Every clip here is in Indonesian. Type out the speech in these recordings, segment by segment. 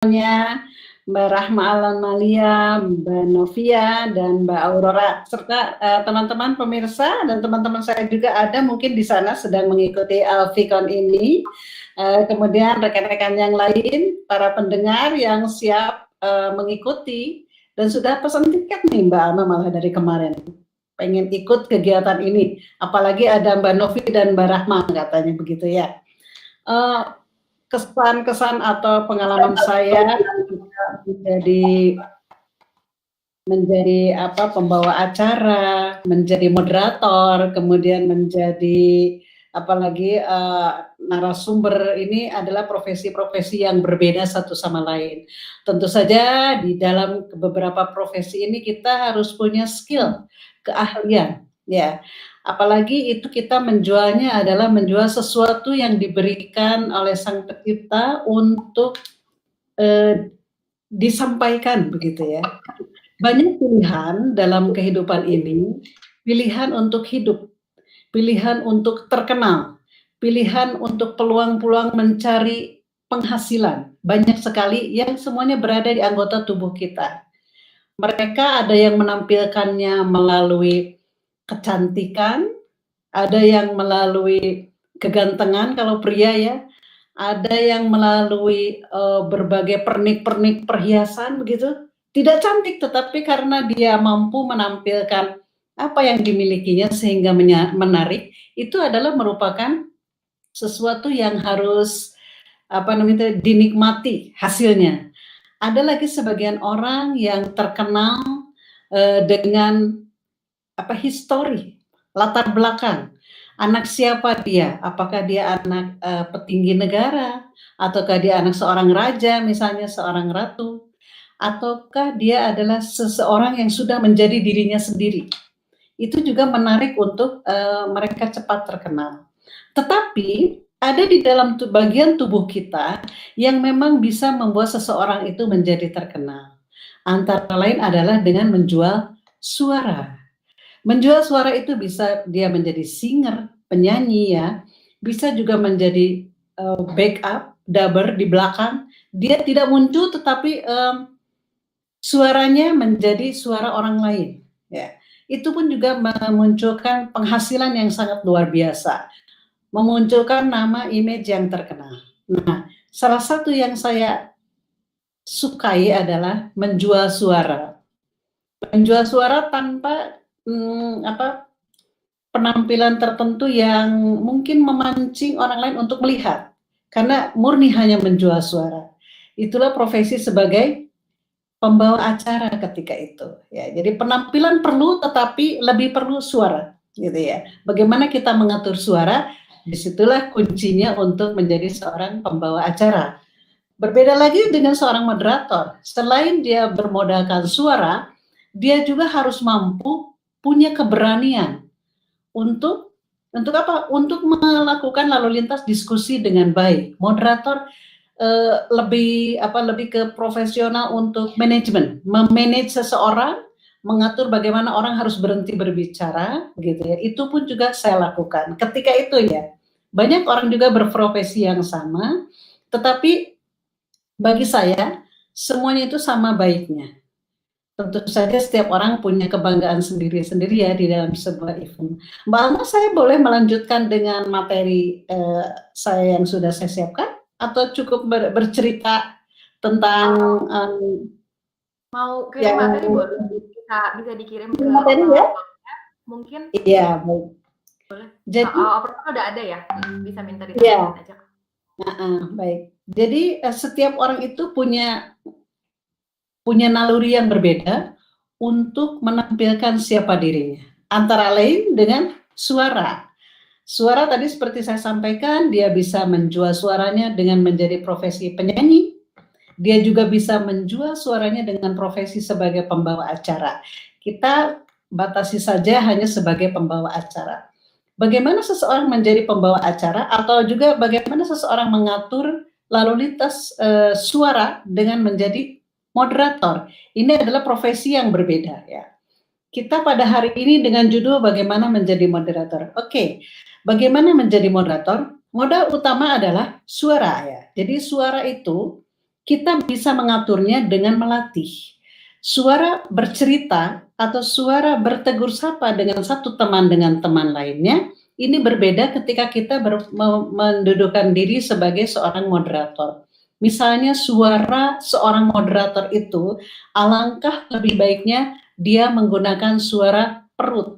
semuanya, Mbak Rahma Alan-Malia, Mbak Novia, dan Mbak Aurora, serta teman-teman pemirsa dan teman-teman saya juga ada mungkin di sana sedang mengikuti Alficon ini. Kemudian rekan-rekan yang lain, para pendengar yang siap mengikuti dan sudah pesan tiket nih Mbak Alma malah dari kemarin. Pengen ikut kegiatan ini, apalagi ada Mbak Novi dan Mbak Rahma katanya begitu ya. Kesan-kesan atau pengalaman saya menjadi pembawa acara, menjadi moderator, kemudian menjadi apalagi narasumber, ini adalah profesi-profesi yang berbeda satu sama lain. Tentu saja di dalam beberapa profesi ini kita harus punya skill, keahlian, ya. Apalagi itu kita menjualnya adalah menjual sesuatu yang diberikan oleh Sang Pencipta untuk disampaikan begitu ya. Banyak pilihan dalam kehidupan ini, pilihan untuk hidup, pilihan untuk terkenal, pilihan untuk peluang-peluang mencari penghasilan. Banyak sekali yang semuanya berada di anggota tubuh kita. Mereka ada yang menampilkannya melalui kecantikan, ada yang melalui kegantengan kalau pria ya, ada yang melalui berbagai pernik-pernik perhiasan begitu. Tidak cantik tetapi karena dia mampu menampilkan apa yang dimilikinya sehingga menarik, itu adalah merupakan sesuatu yang harus dinikmati hasilnya. Ada lagi sebagian orang yang terkenal dengan histori, latar belakang. Anak siapa dia? Apakah dia anak petinggi negara? Ataukah dia anak seorang raja, misalnya seorang ratu? Ataukah dia adalah seseorang yang sudah menjadi dirinya sendiri? Itu juga menarik untuk mereka cepat terkenal. Tetapi ada di dalam bagian tubuh kita yang memang bisa membuat seseorang itu menjadi terkenal. Antara lain adalah dengan menjual suara. Menjual suara itu bisa dia menjadi singer, penyanyi ya, bisa juga menjadi backup, dubber di belakang. Dia tidak muncul tetapi suaranya menjadi suara orang lain. Ya, itu pun juga memunculkan penghasilan yang sangat luar biasa, memunculkan nama image yang terkenal. Nah, salah satu yang saya sukai adalah menjual suara. Menjual suara tanpa penampilan tertentu yang mungkin memancing orang lain untuk melihat, karena murni hanya menjual suara. Itulah profesi sebagai pembawa acara ketika itu. Ya, jadi penampilan perlu, tetapi lebih perlu suara, gitu ya. Bagaimana kita mengatur suara? Disitulah kuncinya untuk menjadi seorang pembawa acara. Berbeda lagi dengan seorang moderator. Selain dia bermodalkan suara, dia juga harus mampu punya keberanian untuk apa? Untuk melakukan lalu lintas diskusi dengan baik. Moderator lebih ke profesional untuk manajemen, memanage seseorang, mengatur bagaimana orang harus berhenti berbicara, gitu ya. Itu pun juga saya lakukan. Ketika itu ya, banyak orang juga berprofesi yang sama, tetapi bagi saya semuanya itu sama baiknya. Tentu saja setiap orang punya kebanggaan sendiri-sendiri ya di dalam sebuah event. Mbak Alma, saya boleh melanjutkan dengan materi saya yang sudah saya siapkan, atau cukup bercerita tentang mau kirim materi boleh, bisa dikirim ke materi ya? Mungkin. Iya, baik. Boleh. Jadi udah ada ya, bisa minta ditambahin aja. Baik. Jadi setiap orang itu punya naluri yang berbeda untuk menampilkan siapa dirinya. Antara lain dengan suara. Suara tadi seperti saya sampaikan, dia bisa menjual suaranya dengan menjadi profesi penyanyi. Dia juga bisa menjual suaranya dengan profesi sebagai pembawa acara. Kita batasi saja hanya sebagai pembawa acara. Bagaimana seseorang menjadi pembawa acara, atau juga bagaimana seseorang mengatur lalu lintas suara dengan menjadi moderator. Ini adalah profesi yang berbeda ya. Kita pada hari ini dengan judul bagaimana menjadi moderator. Oke, bagaimana menjadi moderator? Modal utama adalah suara ya. Jadi suara itu kita bisa mengaturnya dengan melatih. Suara bercerita atau suara bertegur sapa dengan satu teman dengan teman lainnya, ini berbeda ketika kita mendudukkan diri sebagai seorang moderator. Misalnya suara seorang moderator itu, alangkah lebih baiknya dia menggunakan suara perut.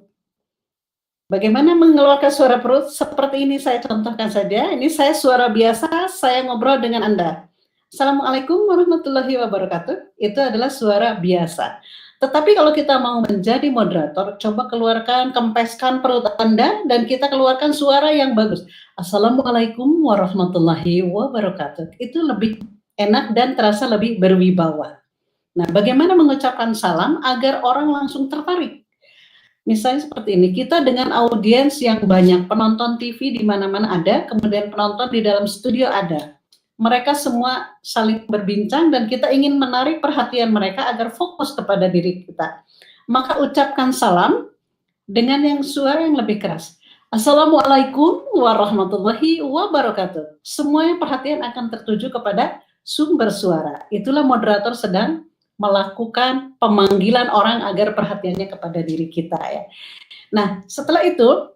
Bagaimana mengeluarkan suara perut? Seperti ini saya contohkan saja. Ini saya suara biasa, saya ngobrol dengan Anda. Assalamualaikum warahmatullahi wabarakatuh. Itu adalah suara biasa. Tetapi kalau kita mau menjadi moderator, coba keluarkan, kempeskan perut Anda, dan kita keluarkan suara yang bagus. Assalamualaikum warahmatullahi wabarakatuh. Itu lebih enak dan terasa lebih berwibawa. Nah, bagaimana mengucapkan salam agar orang langsung tertarik? Misalnya seperti ini, kita dengan audiens yang banyak, penonton TV di mana-mana ada, kemudian penonton di dalam studio ada. Mereka semua saling berbincang dan kita ingin menarik perhatian mereka agar fokus kepada diri kita. Maka ucapkan salam dengan yang suara yang lebih keras. Assalamualaikum warahmatullahi wabarakatuh. Semuanya perhatian akan tertuju kepada sumber suara. Itulah moderator sedang melakukan pemanggilan orang agar perhatiannya kepada diri kita ya. Nah, setelah itu,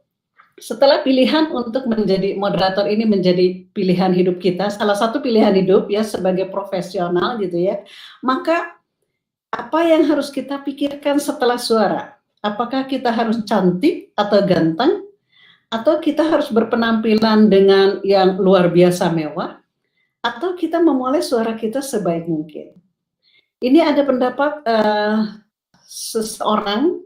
setelah pilihan untuk menjadi moderator ini menjadi pilihan hidup kita, salah satu pilihan hidup ya sebagai profesional gitu ya, maka apa yang harus kita pikirkan setelah suara? Apakah kita harus cantik atau ganteng? Atau kita harus berpenampilan dengan yang luar biasa mewah? Atau kita memulai suara kita sebaik mungkin? Ini ada pendapat seseorang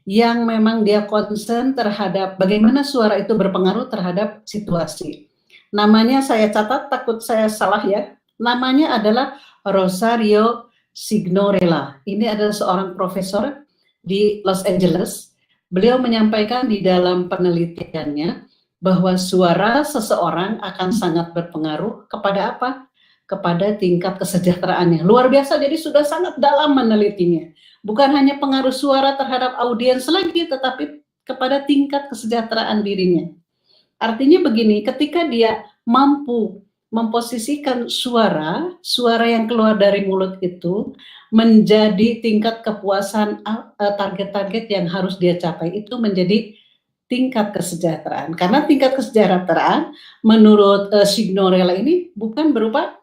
yang memang dia concern terhadap bagaimana suara itu berpengaruh terhadap situasi. Namanya saya catat, takut saya salah ya. Namanya adalah Rosario Signorella. Ini adalah seorang profesor di Los Angeles. Beliau menyampaikan di dalam penelitiannya bahwa suara seseorang akan sangat berpengaruh kepada apa? Kepada tingkat kesejahteraannya. Luar biasa, jadi sudah sangat dalam menelitinya. Bukan hanya pengaruh suara terhadap audiens lagi, tetapi kepada tingkat kesejahteraan dirinya. Artinya begini, ketika dia mampu memposisikan suara yang keluar dari mulut itu menjadi tingkat kepuasan target-target yang harus dia capai, itu menjadi tingkat kesejahteraan. Karena tingkat kesejahteraan menurut Signorella ini bukan berupa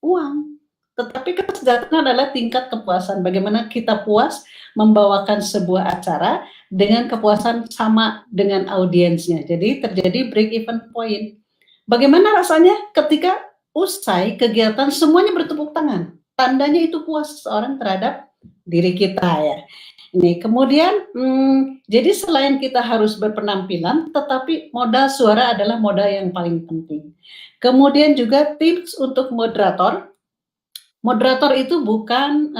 uang, tetapi kesejahteraan adalah tingkat kepuasan. Bagaimana kita puas membawakan sebuah acara dengan kepuasan sama dengan audiensnya. Jadi terjadi break even point. Bagaimana rasanya ketika usai kegiatan semuanya bertepuk tangan? Tandanya itu puas seseorang terhadap diri kita ya. Ini kemudian, jadi selain kita harus berpenampilan, tetapi modal suara adalah modal yang paling penting. Kemudian juga tips untuk moderator. Moderator itu bukan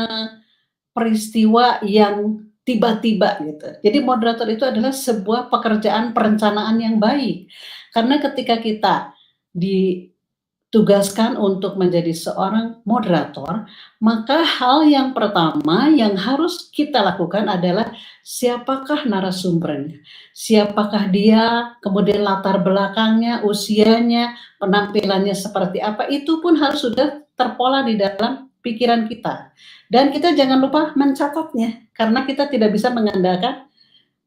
peristiwa yang tiba-tiba gitu. Jadi moderator itu adalah sebuah pekerjaan perencanaan yang baik. Karena ketika kita ditugaskan untuk menjadi seorang moderator, maka hal yang pertama yang harus kita lakukan adalah siapakah narasumbernya, siapakah dia, kemudian latar belakangnya, usianya, penampilannya seperti apa, itu pun harus sudah terpola di dalam pikiran kita. Dan kita jangan lupa mencatatnya, karena kita tidak bisa mengandalkan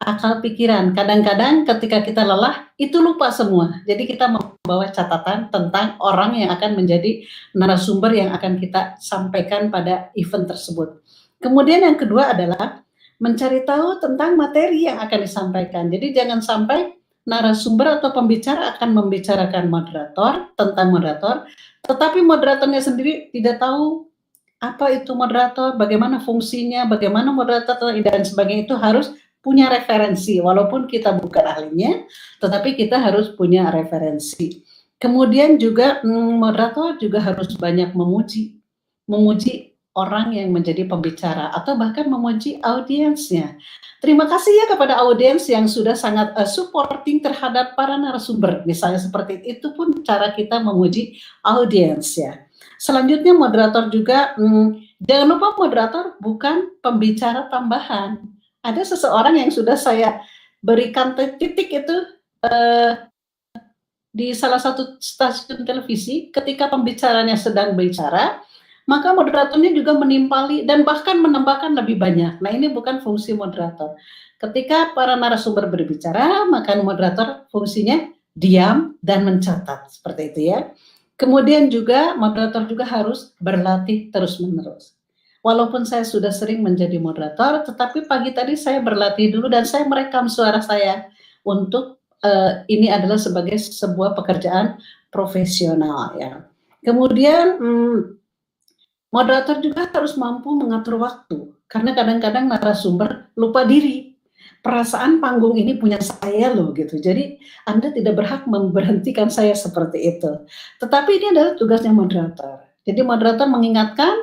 akal pikiran. Kadang-kadang ketika kita lelah, itu lupa semua. Jadi kita membawa catatan tentang orang yang akan menjadi narasumber yang akan kita sampaikan pada event tersebut. Kemudian yang kedua adalah mencari tahu tentang materi yang akan disampaikan. Jadi jangan sampai narasumber atau pembicara akan membicarakan moderator, tentang moderator, tetapi moderatornya sendiri tidak tahu apa itu moderator, bagaimana fungsinya, bagaimana moderator, dan sebagainya. Itu harus punya referensi, walaupun kita bukan ahlinya, tetapi kita harus punya referensi. Kemudian juga moderator juga harus banyak memuji orang yang menjadi pembicara, atau bahkan memuji audiensnya. Terima kasih ya kepada audiens yang sudah sangat supporting terhadap para narasumber, misalnya seperti itu pun cara kita memuji audiens ya. Selanjutnya moderator juga, jangan lupa moderator bukan pembicara tambahan. Ada seseorang yang sudah saya berikan titik itu di salah satu stasiun televisi, ketika pembicaranya sedang bicara, maka moderatornya juga menimpali dan bahkan menambahkan lebih banyak. Nah, ini bukan fungsi moderator. Ketika para narasumber berbicara, maka moderator fungsinya diam dan mencatat, seperti itu ya. Kemudian juga moderator juga harus berlatih terus-menerus. Walaupun saya sudah sering menjadi moderator, tetapi pagi tadi saya berlatih dulu dan saya merekam suara saya untuk ini adalah sebagai sebuah pekerjaan profesional ya. Kemudian moderator juga harus mampu mengatur waktu, karena kadang-kadang narasumber lupa diri. Perasaan panggung ini punya saya loh gitu. Jadi Anda tidak berhak memberhentikan saya seperti itu. Tetapi ini adalah tugasnya moderator. Jadi moderator mengingatkan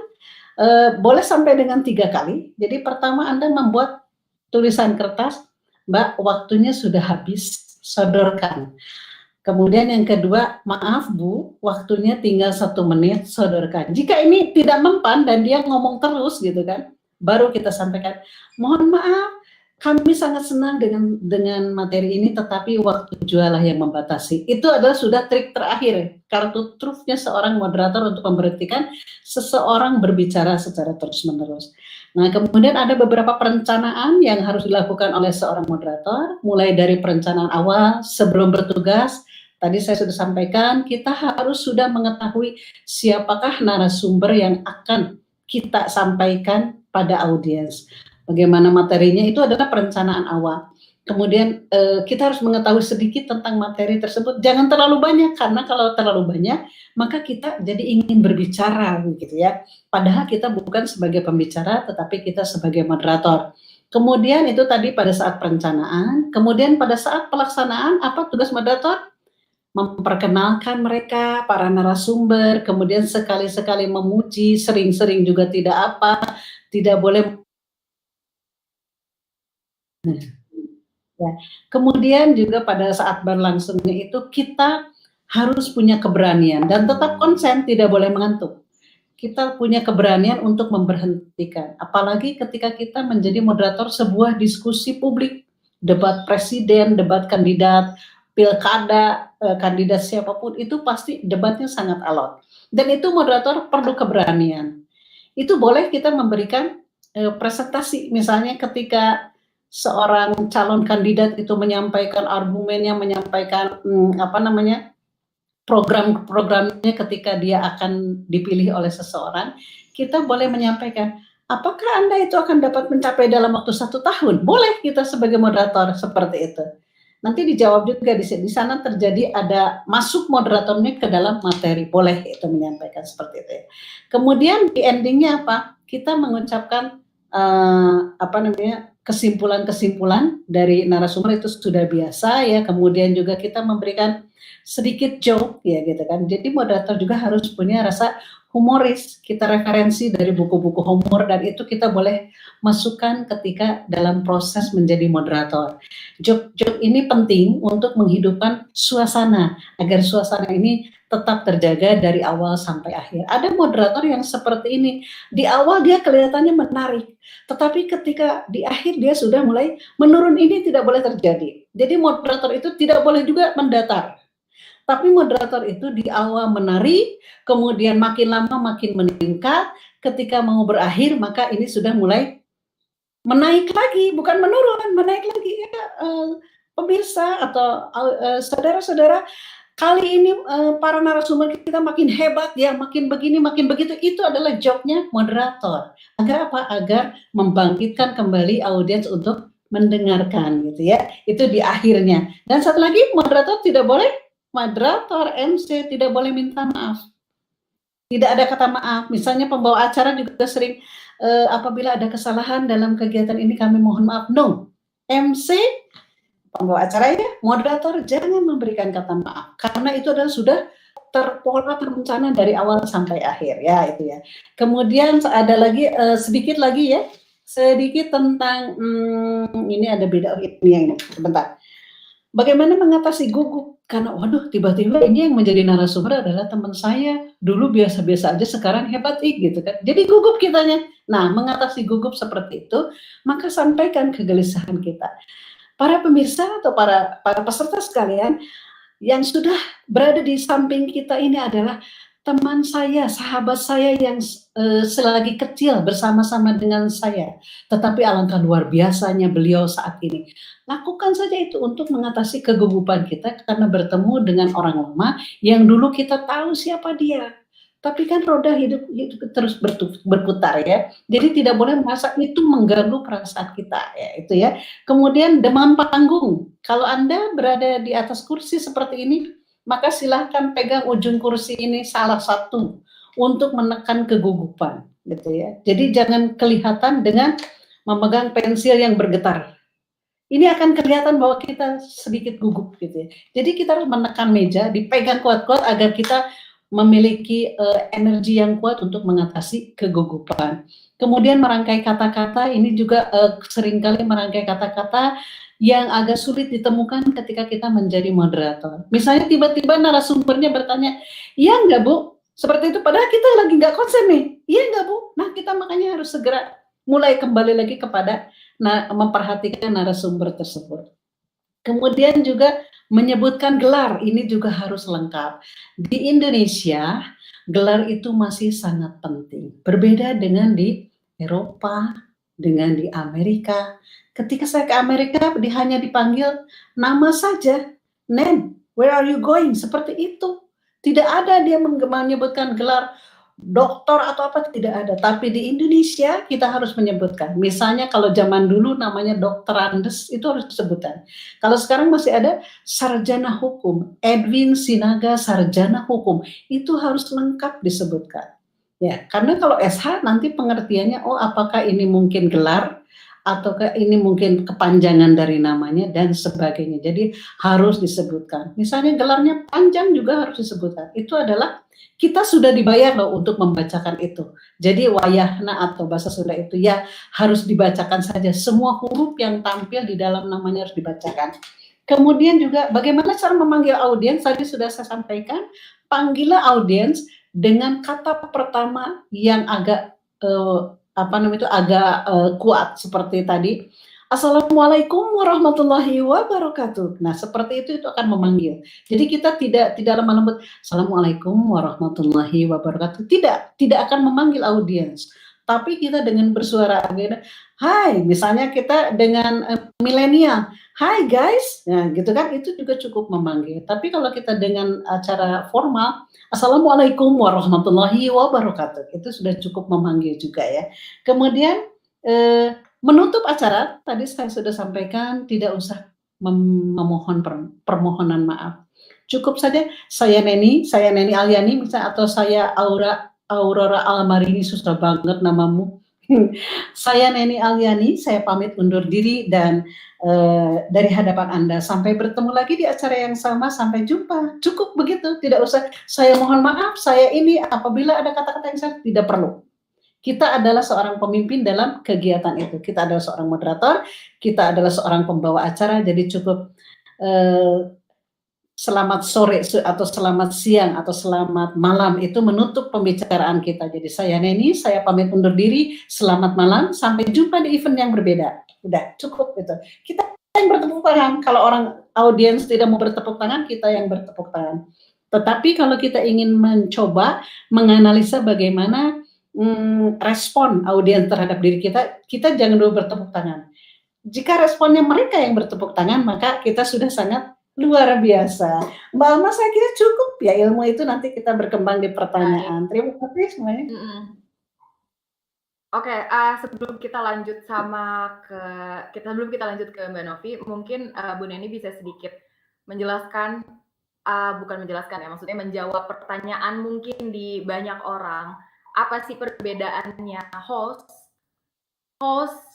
boleh sampai dengan 3 kali. Jadi pertama Anda membuat tulisan kertas, Mbak waktunya sudah habis, sodorkan. Kemudian yang kedua, maaf Bu, waktunya tinggal 1 menit, sodorkan. Jika ini tidak mempan dan dia ngomong terus gitu kan, baru kita sampaikan, mohon maaf, kami sangat senang dengan materi ini, tetapi waktu jualah yang membatasi. Itu adalah sudah trik terakhir, kartu trufnya seorang moderator untuk memberhentikan seseorang berbicara secara terus-menerus. Nah, kemudian ada beberapa perencanaan yang harus dilakukan oleh seorang moderator, mulai dari perencanaan awal sebelum bertugas. Tadi saya sudah sampaikan, kita harus sudah mengetahui siapakah narasumber yang akan kita sampaikan pada audiens. Bagaimana materinya, itu adalah perencanaan awal. Kemudian kita harus mengetahui sedikit tentang materi tersebut. Jangan terlalu banyak, karena kalau terlalu banyak, maka kita jadi ingin berbicara, gitu ya. Padahal kita bukan sebagai pembicara, tetapi kita sebagai moderator. Kemudian itu tadi pada saat perencanaan. Kemudian pada saat pelaksanaan, apa tugas moderator? Memperkenalkan mereka, para narasumber, kemudian sekali-sekali memuji, sering-sering juga tidak boleh. Ya. Kemudian juga pada saat berlangsungnya itu kita harus punya keberanian dan tetap konsen, tidak boleh mengantuk. Kita punya keberanian untuk memberhentikan, apalagi ketika kita menjadi moderator sebuah diskusi publik, debat presiden, debat kandidat, pilkada, kandidat siapapun, itu pasti debatnya sangat alot. Dan itu moderator perlu keberanian. Itu boleh kita memberikan presentasi, misalnya ketika seorang calon kandidat itu menyampaikan argumennya, menyampaikan program-programnya ketika dia akan dipilih oleh seseorang, kita boleh menyampaikan, apakah Anda itu akan dapat mencapai dalam waktu 1 tahun? Boleh kita sebagai moderator seperti itu. Nanti dijawab juga di sana terjadi ada masuk moderatornya ke dalam materi, boleh itu menyampaikan seperti itu. Kemudian di endingnya apa? Kita mengucapkan kesimpulan-kesimpulan dari narasumber, itu sudah biasa ya. Kemudian juga kita memberikan sedikit joke ya gitu kan. Jadi moderator juga harus punya rasa humoris. Kita referensi dari buku-buku humor dan itu kita boleh masukkan ketika dalam proses menjadi moderator. Joke-joke ini penting untuk menghidupkan suasana agar suasana ini tetap terjaga dari awal sampai akhir. Ada moderator yang seperti ini. Di awal dia kelihatannya menarik, tetapi ketika di akhir dia sudah mulai menurun. Ini tidak boleh terjadi. Jadi moderator itu tidak boleh juga mendatar. Tapi moderator itu di awal menarik, kemudian makin lama makin meningkat, ketika mau berakhir maka ini sudah mulai menaik lagi, bukan menurun, menaik lagi ya. Pemirsa atau saudara-saudara, kali ini para narasumber kita makin hebat ya, makin begini, makin begitu. Itu adalah jobnya moderator. Agar apa? Agar membangkitkan kembali audiens untuk mendengarkan gitu ya. Itu di akhirnya. Dan satu lagi, moderator MC tidak boleh minta maaf. Tidak ada kata maaf. Misalnya pembawa acara juga sering apabila ada kesalahan dalam kegiatan ini kami mohon maaf. No. MC, pembawa acara ya, moderator jangan memberikan kata maaf, karena itu adalah sudah terpola terencana dari awal sampai akhir ya, itu ya. Kemudian ada lagi sedikit tentang ini ada beda ini yang ini. Sebentar. Bagaimana mengatasi gugup? Karena waduh, tiba-tiba ini yang menjadi narasumber adalah teman saya, dulu biasa-biasa aja, sekarang hebat gitu kan. Jadi gugup kitanya. Nah, mengatasi gugup seperti itu, maka sampaikan kegelisahan kita. Para pemirsa atau para peserta sekalian yang sudah berada di samping kita ini adalah teman saya, sahabat saya yang selagi kecil bersama-sama dengan saya, tetapi alangkah luar biasanya beliau saat ini. Lakukan saja itu untuk mengatasi kegugupan kita karena bertemu dengan orang lama yang dulu kita tahu siapa dia. Tapi kan roda hidup terus berputar ya. Jadi tidak boleh merasa itu mengganggu perasaan kita ya itu ya. Kemudian demam panggung. Kalau Anda berada di atas kursi seperti ini, maka silahkan pegang ujung kursi ini salah satu untuk menekan kegugupan gitu ya. Jadi jangan kelihatan dengan memegang pensil yang bergetar. Ini akan kelihatan bahwa kita sedikit gugup gitu ya. Jadi kita harus menekan meja, dipegang kuat-kuat agar kita memiliki energi yang kuat untuk mengatasi kegugupan. Kemudian merangkai kata-kata, ini juga seringkali merangkai kata-kata yang agak sulit ditemukan ketika kita menjadi moderator. Misalnya tiba-tiba narasumbernya bertanya, iya nggak Bu? Seperti itu, padahal kita lagi nggak konsen nih. Iya nggak Bu? Nah kita makanya harus segera mulai kembali lagi kepada memperhatikan narasumber tersebut. Kemudian juga menyebutkan gelar, ini juga harus lengkap. Di Indonesia, gelar itu masih sangat penting. Berbeda dengan di Eropa, dengan di Amerika. Ketika saya ke Amerika, hanya dipanggil nama saja. Name, where are you going? Seperti itu. Tidak ada dia menyebutkan gelar doktor atau apa, tidak ada. Tapi di Indonesia kita harus menyebutkan. Misalnya kalau zaman dulu namanya Dokter Andes, itu harus disebutkan. Kalau sekarang masih ada sarjana hukum, Edwin Sinaga sarjana hukum, itu harus lengkap disebutkan. Ya, karena kalau SH nanti pengertiannya, oh apakah ini mungkin gelar ataukah ini mungkin kepanjangan dari namanya dan sebagainya. Jadi harus disebutkan. Misalnya gelarnya panjang juga harus disebutkan. Itu adalah kita sudah dibayar loh untuk membacakan itu. Jadi wayahna atau bahasa Sunda itu ya harus dibacakan saja. Semua huruf yang tampil di dalam namanya harus dibacakan. Kemudian juga bagaimana cara memanggil audiens, tadi sudah saya sampaikan, panggillah audiens dengan kata pertama yang agak kuat seperti tadi. Assalamualaikum warahmatullahi wabarakatuh. Nah, seperti itu akan memanggil. Jadi kita tidak lemah lembut. Assalamualaikum warahmatullahi wabarakatuh. Tidak akan memanggil audiens. Tapi kita dengan bersuara agak, hai, misalnya kita dengan milenial, hai guys, nah gitu kan, itu juga cukup memanggil. Tapi kalau kita dengan acara formal, Assalamualaikum warahmatullahi wabarakatuh, itu sudah cukup memanggil juga ya. Kemudian menutup acara, tadi saya sudah sampaikan, tidak usah memohon permohonan maaf. Cukup saja saya Neni Alyani misalnya, atau saya Aurora Almarini, susah banget namamu. Saya Neni Alyani, saya pamit undur diri dan dari hadapan Anda. Sampai bertemu lagi di acara yang sama, sampai jumpa. Cukup begitu, tidak usah saya mohon maaf, saya ini apabila ada kata-kata yang salah, tidak perlu. Kita adalah seorang pemimpin dalam kegiatan itu. Kita adalah seorang moderator, kita adalah seorang pembawa acara, jadi cukup selamat sore atau selamat siang atau selamat malam itu menutup pembicaraan kita. Jadi saya Neni, saya pamit undur diri. Selamat malam, sampai jumpa di event yang berbeda. Udah cukup itu. Kita yang bertepuk tangan. Kalau orang audiens tidak mau bertepuk tangan, kita yang bertepuk tangan. Tetapi kalau kita ingin mencoba menganalisa bagaimana respon audiens terhadap diri kita, kita jangan dulu bertepuk tangan. Jika responnya mereka yang bertepuk tangan, maka kita sudah sangat luar biasa. Mbak Alma, saya kira cukup ya ilmu itu, nanti kita berkembang di pertanyaan. Terima kasih semuanya. Oke, sebelum kita lanjut ke Mbak Novi, mungkin Bu Neni bisa sedikit menjelaskan, bukan menjelaskan ya, maksudnya menjawab pertanyaan mungkin di banyak orang. Apa sih perbedaannya host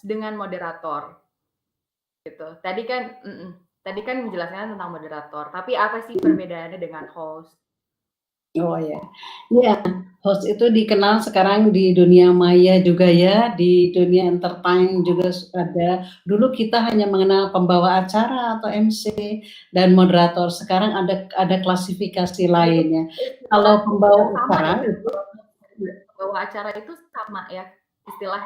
dengan moderator? Gitu. Tadi kan menjelaskan tentang moderator, tapi apa sih perbedaannya dengan host? Oh ya, ya, host itu dikenal sekarang di dunia maya juga ya, di dunia entertain juga ada. Dulu kita hanya mengenal pembawa acara atau MC dan moderator. Sekarang ada klasifikasi lainnya. Kalau pembawa acara itu pembawa acara itu sama ya,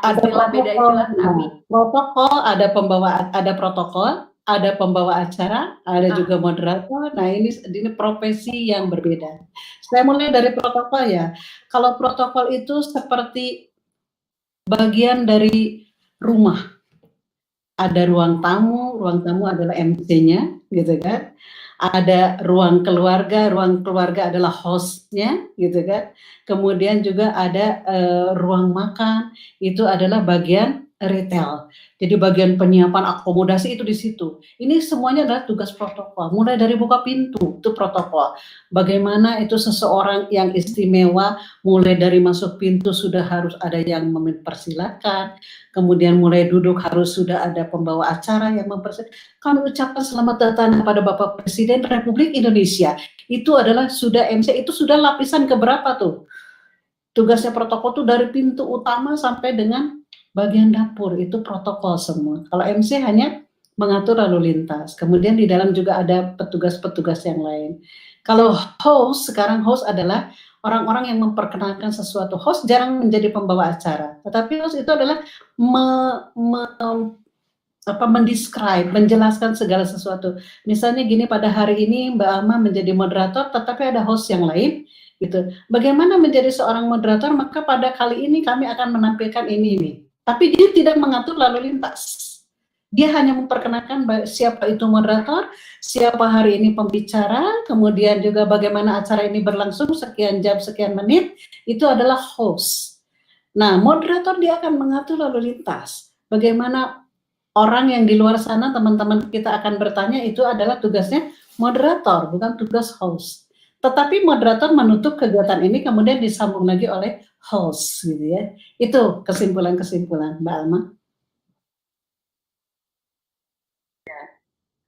ada protokol, ada protokol, ada pembawa, ada protokol, ada pembawa acara, ada Ah. juga moderator. Nah, ini profesi yang berbeda. Saya mulai dari protokol ya. Kalau protokol itu seperti bagian dari rumah. Ada ruang tamu adalah MC-nya, gitu kan. Ada ruang keluarga adalah host-nya, gitu kan. Kemudian juga ada ruang makan, itu adalah bagian retail. Jadi bagian penyiapan akomodasi itu di situ. Ini semuanya adalah tugas protokol. Mulai dari buka pintu, itu protokol. Bagaimana itu seseorang yang istimewa, mulai dari masuk pintu sudah harus ada yang mempersilahkan, kemudian mulai duduk harus sudah ada pembawa acara yang mempersilahkan. Kami ucapkan selamat datang kepada Bapak Presiden Republik Indonesia. Itu adalah sudah MC, itu sudah lapisan keberapa tuh? Tugasnya protokol tuh dari pintu utama sampai dengan bagian dapur, itu protokol semua. Kalau MC hanya mengatur lalu lintas. Kemudian di dalam juga ada petugas-petugas yang lain. Kalau host, sekarang host adalah orang-orang yang memperkenalkan sesuatu. Host jarang menjadi pembawa acara, tetapi host itu adalah mendescribe, menjelaskan segala sesuatu. Misalnya gini, pada hari ini Mbak Alma menjadi moderator, tetapi ada host yang lain, gitu. Bagaimana menjadi seorang moderator? Maka pada kali ini kami akan menampilkan ini. Tapi dia tidak mengatur lalu lintas. Dia hanya memperkenalkan siapa itu moderator, siapa hari ini pembicara, kemudian juga bagaimana acara ini berlangsung sekian jam, sekian menit, itu adalah host. Nah, moderator dia akan mengatur lalu lintas. Bagaimana orang yang di luar sana, teman-teman kita akan bertanya, itu adalah tugasnya moderator, bukan tugas host. Tetapi moderator menutup kegiatan ini, kemudian disambung lagi oleh host, gitu ya. Itu kesimpulan-kesimpulan, Mbak Alma.